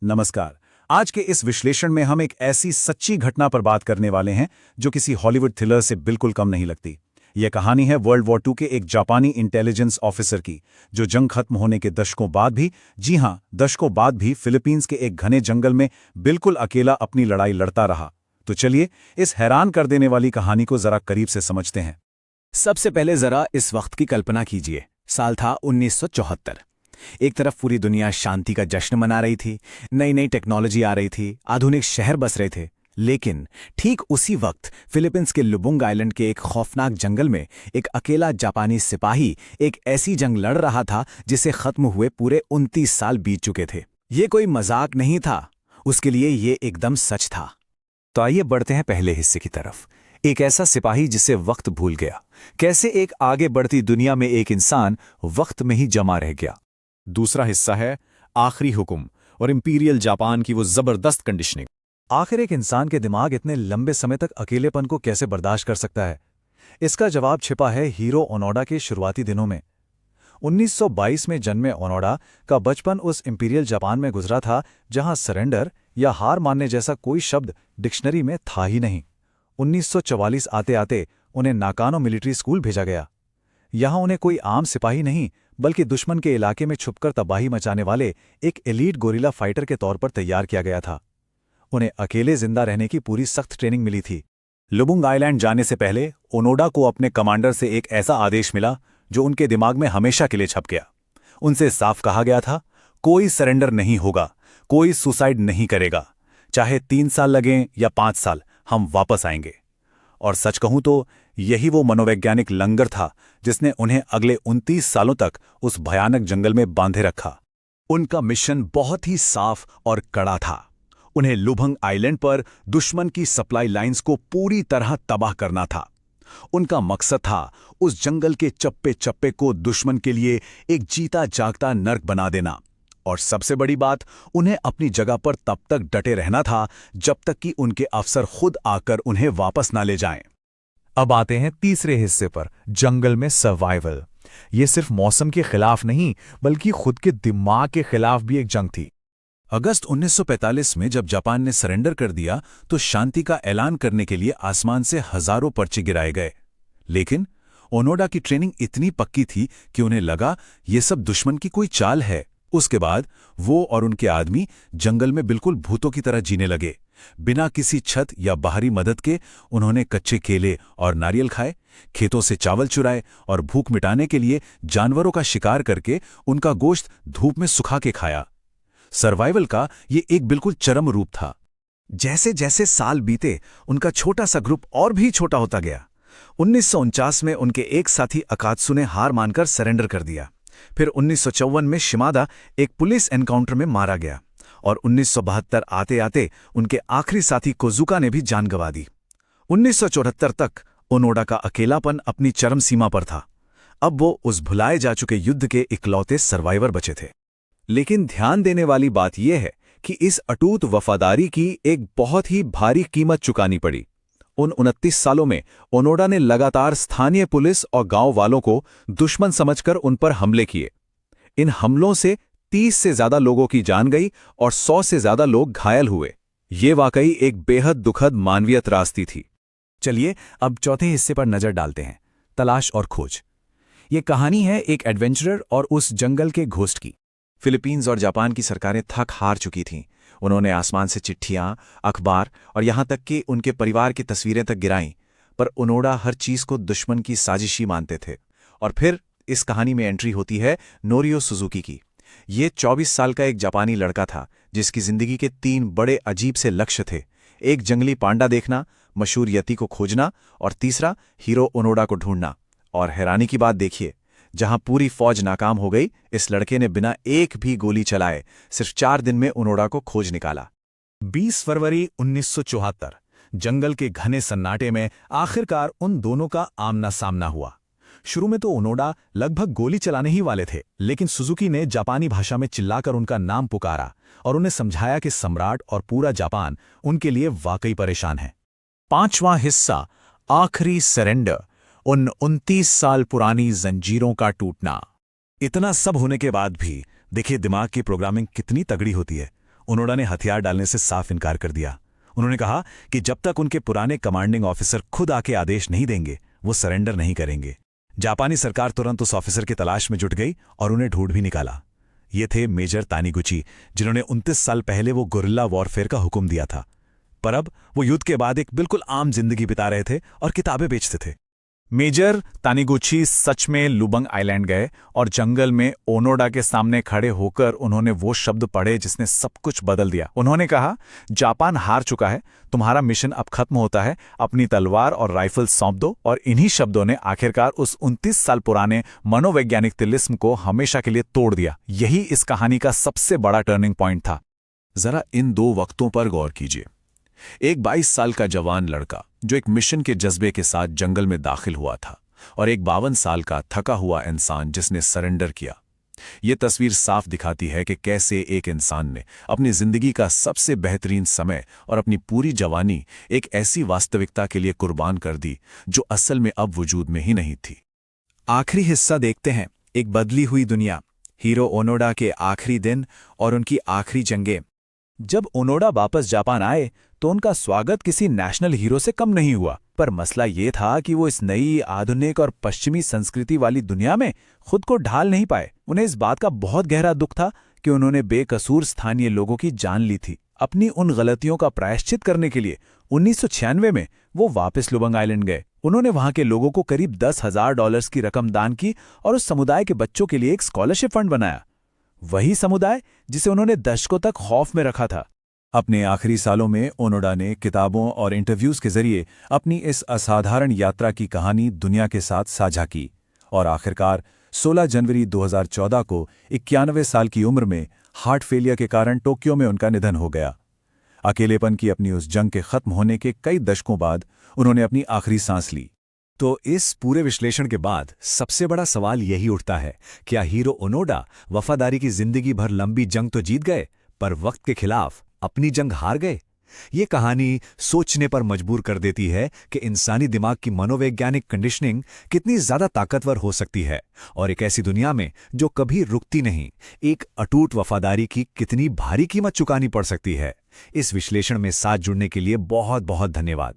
नमस्कार। आज के इस विश्लेषण में हम एक ऐसी सच्ची घटना पर बात करने वाले हैं जो किसी हॉलीवुड थ्रिलर से बिल्कुल कम नहीं लगती। यह कहानी है वर्ल्ड वॉर II के एक जापानी इंटेलिजेंस ऑफिसर की, जो जंग खत्म होने के दशकों बाद भी, जी हां, दशकों बाद भी फिलीपींस के एक घने जंगल में बिल्कुल अकेला अपनी लड़ाई लड़ता रहा। तो चलिए इस हैरान कर देने वाली कहानी को जरा करीब से समझते हैं। सबसे पहले जरा इस वक्त की कल्पना कीजिए। साल था 1974। एक तरफ पूरी दुनिया शांति का जश्न मना रही थी, नई नई टेक्नोलॉजी आ रही थी, आधुनिक शहर बस रहे थे। लेकिन ठीक उसी वक्त फिलीपींस के लुबुंग आइलैंड के एक खौफनाक जंगल में एक अकेला जापानी सिपाही एक ऐसी जंग लड़ रहा था जिसे खत्म हुए पूरे 29 साल बीत चुके थे। ये कोई मजाक नहीं था, उसके लिए ये एकदम सच था। तो आइए बढ़ते हैं पहले हिस्से की तरफ। एक ऐसा सिपाही जिसे वक्त भूल गया। कैसे एक आगे बढ़ती दुनिया में एक इंसान वक्त में ही जमा रह गया। दूसरा हिस्सा है आखिरी हुक्म और इंपीरियल जापान की वो जबरदस्त कंडीशनिंग। आखिर एक इंसान के दिमाग इतने लंबे समय तक अकेलेपन को कैसे बर्दाश्त कर सकता है? इसका जवाब छिपा है हीरो ओनोडा के शुरुआती दिनों में। 1922 में जन्मे ओनोडा का बचपन उस इंपीरियल जापान में गुजरा था जहां सरेंडर या हार मानने जैसा कोई शब्द डिक्शनरी में था ही नहीं। 1944 आते आते उन्हें नाकानो मिलिट्री स्कूल भेजा गया। यहां उन्हें कोई आम सिपाही नहीं बल्कि दुश्मन के इलाके में छुपकर तबाही मचाने वाले एक एलीट गोरिल्ला फाइटर के तौर पर तैयार किया गया था। उन्हें अकेले जिंदा रहने की पूरी सख्त ट्रेनिंग मिली थी। लुबुंग आइलैंड जाने से पहले ओनोडा को अपने कमांडर से एक ऐसा आदेश मिला जो उनके दिमाग में हमेशा के लिए छप गया। उनसे साफ कहा गया था, कोई सरेंडर नहीं होगा, कोई सुसाइड नहीं करेगा, चाहे 3 साल लगें या 5 साल, हम वापस आएंगे। और सच कहूं तो यही वो मनोवैज्ञानिक लंगर था जिसने उन्हें अगले 29 सालों तक उस भयानक जंगल में बांधे रखा। उनका मिशन बहुत ही साफ और कड़ा था। उन्हें लुबुंग आइलैंड पर दुश्मन की सप्लाई लाइंस को पूरी तरह तबाह करना था। उनका मकसद था उस जंगल के चप्पे चप्पे को दुश्मन के लिए एक जीता जागता नर्क बना देना। और सबसे बड़ी बात, उन्हें अपनी जगह पर तब तक डटे रहना था जब तक कि उनके अफसर खुद आकर उन्हें वापस ना ले जाएं। अब आते हैं तीसरे हिस्से पर, जंगल में सर्वाइवल। ये सिर्फ मौसम के खिलाफ नहीं बल्कि खुद के दिमाग के खिलाफ भी एक जंग थी। अगस्त 1945 में जब जापान ने सरेंडर कर दिया तो शांति का ऐलान करने के लिए आसमान से हजारों पर्चे गिराए गए। लेकिन ओनोडा की ट्रेनिंग इतनी पक्की थी कि उन्हें लगा ये सब दुश्मन की कोई चाल है। उसके बाद वो और उनके आदमी जंगल में बिल्कुल भूतों की तरह जीने लगे। बिना किसी छत या बाहरी मदद के उन्होंने कच्चे केले और नारियल खाए, खेतों से चावल चुराए और भूख मिटाने के लिए जानवरों का शिकार करके उनका गोश्त धूप में सुखा के खाया। सर्वाइवल का ये एक बिल्कुल चरम रूप था। जैसे जैसे साल बीते उनका छोटा सा ग्रुप और भी छोटा होता गया। 1949 में उनके एक साथी अकात्सु ने हार मानकर सरेंडर कर दिया। फिर 1954 में शिमादा एक पुलिस एनकाउंटर में मारा गया और 1972 आते आते उनके आखिरी साथी कोजुका ने भी जान गंवा दी। 1974 तक ओनोडा का अकेलापन अपनी चरम सीमा पर था। अब वो उस भुलाए जा चुके युद्ध के इकलौते सर्वाइवर बचे थे। लेकिन ध्यान देने वाली बात यह है कि इस अटूट वफादारी की एक बहुत ही भारी कीमत चुकानी पड़ी। उन 29 सालों में ओनोडा ने लगातार स्थानीय पुलिस और गांव वालों को दुश्मन समझकर उन पर हमले किए। इन हमलों से 30 से ज्यादा लोगों की जान गई और 100 से ज्यादा लोग घायल हुए। ये वाकई एक बेहद दुखद मानवीय त्रासदी थी। चलिए अब चौथे हिस्से पर नजर डालते हैं, तलाश और खोज। ये कहानी है एक एडवेंचरर और उस जंगल के घोस्ट की। फिलीपींस और जापान की सरकारें थक हार चुकी थीं। उन्होंने आसमान से चिट्ठियां, अखबार और यहां तक कि उनके परिवार की तस्वीरें तक गिराईं, पर ओनोडा हर चीज को दुश्मन की साजिशी मानते थे। और फिर इस कहानी में एंट्री होती है नोरियो सुजुकी की। ये 24 साल का एक जापानी लड़का था जिसकी जिंदगी के 3 बड़े अजीब से लक्ष्य थे। एक जंगली पांडा देखना, मशहूर यति को खोजना और तीसरा हीरो ओनोडा को ढूंढना। और हैरानी की बात देखिए, जहां पूरी फौज नाकाम हो गई, इस लड़के ने बिना एक भी गोली चलाए सिर्फ 4 दिन में ओनोडा को खोज निकाला। 20 फरवरी 1974 जंगल के घने सन्नाटे में आखिरकार उन दोनों का आमना सामना हुआ। शुरू में तो ओनोडा लगभग गोली चलाने ही वाले थे, लेकिन सुजुकी ने जापानी भाषा में चिल्लाकर उनका नाम पुकारा और उन्हें समझाया कि सम्राट और पूरा जापान उनके लिए वाकई परेशान है। 5वां हिस्सा, आखिरी सरेंडर, उन 29 साल पुरानी जंजीरों का टूटना। इतना सब होने के बाद भी देखिए दिमाग की प्रोग्रामिंग कितनी तगड़ी होती है। ओनोडा ने हथियार डालने से साफ इनकार कर दिया। उन्होंने कहा कि जब तक उनके पुराने कमांडिंग ऑफिसर खुद आके आदेश नहीं देंगे वो सरेंडर नहीं करेंगे। जापानी सरकार तुरंत उस ऑफिसर की तलाश में जुट गई और उन्हें ढूंढ भी निकाला। ये थे मेजर तानीगुची, जिन्होंने 29 साल पहले वो गुरिल्ला वॉरफेयर का हुक्म दिया था। पर अब वो युद्ध के बाद एक बिल्कुल आम जिंदगी बिता रहे थे और किताबें बेचते थे। मेजर तानीगुची सच में लुबंग आइलैंड गए और जंगल में ओनोडा के सामने खड़े होकर उन्होंने वो शब्द पढ़े जिसने सब कुछ बदल दिया। उन्होंने कहा, जापान हार चुका है, तुम्हारा मिशन अब खत्म होता है, अपनी तलवार और राइफल सौंप दो। और इन्हीं शब्दों ने आखिरकार उस 29 साल पुराने मनोवैज्ञानिक तिलिस्म को हमेशा के लिए तोड़ दिया। यही इस कहानी का सबसे बड़ा टर्निंग पॉइंट था। जरा इन दो वक्तों पर गौर कीजिए। एक 22 साल का जवान लड़का जो एक मिशन के जज्बे के साथ जंगल में दाखिल हुआ था, और एक 52 साल का थका हुआ इंसान जिसने सरेंडर किया। ये तस्वीर साफ दिखाती है कि कैसे एक इंसान ने अपनी जिंदगी का सबसे बेहतरीन समय और अपनी पूरी जवानी एक ऐसी वास्तविकता के लिए कुर्बान कर दी जो असल में अब वजूद में ही नहीं थी। आखिरी हिस्सा देखते हैं, एक बदली हुई दुनिया, हीरो ओनोडा के आखिरी दिन और उनकी आखिरी जंगें। जब ओनोडा वापस जापान आए तो उनका स्वागत किसी नेशनल हीरो से कम नहीं हुआ। पर मसला ये था कि वो इस नई, आधुनिक और पश्चिमी संस्कृति वाली दुनिया में खुद को ढाल नहीं पाए। उन्हें इस बात का बहुत गहरा दुख था कि उन्होंने बेकसूर स्थानीय लोगों की जान ली थी। अपनी उन गलतियों का प्रायश्चित करने के लिए 1996 में वो वापस लुबंग आइलैंड गए। उन्होंने वहां के लोगों को करीब $10,000 की रकम दान की और उस समुदाय के बच्चों के लिए एक स्कॉलरशिप फंड बनाया। वही समुदाय जिसे उन्होंने दशकों तक खौफ में रखा था। अपने आखिरी सालों में ओनोडा ने किताबों और इंटरव्यूज के जरिए अपनी इस असाधारण यात्रा की कहानी दुनिया के साथ साझा की और आखिरकार 16 जनवरी 2014 को 91 साल की उम्र में हार्ट फेलियर के कारण टोक्यो में उनका निधन हो गया। अकेलेपन की अपनी उस जंग के खत्म होने के कई दशकों बाद उन्होंने अपनी आखिरी सांस ली। तो इस पूरे विश्लेषण के बाद सबसे बड़ा सवाल यही उठता है, क्या हीरो ओनोडा वफादारी की जिंदगी भर लंबी जंग तो जीत गए, पर वक्त के खिलाफ अपनी जंग हार गए? ये कहानी सोचने पर मजबूर कर देती है कि इंसानी दिमाग की मनोवैज्ञानिक कंडीशनिंग कितनी ज्यादा ताकतवर हो सकती है और एक ऐसी दुनिया में जो कभी रुकती नहीं, एक अटूट वफादारी की कितनी भारी कीमत चुकानी पड़ सकती है। इस विश्लेषण में साथ जुड़ने के लिए बहुत बहुत धन्यवाद।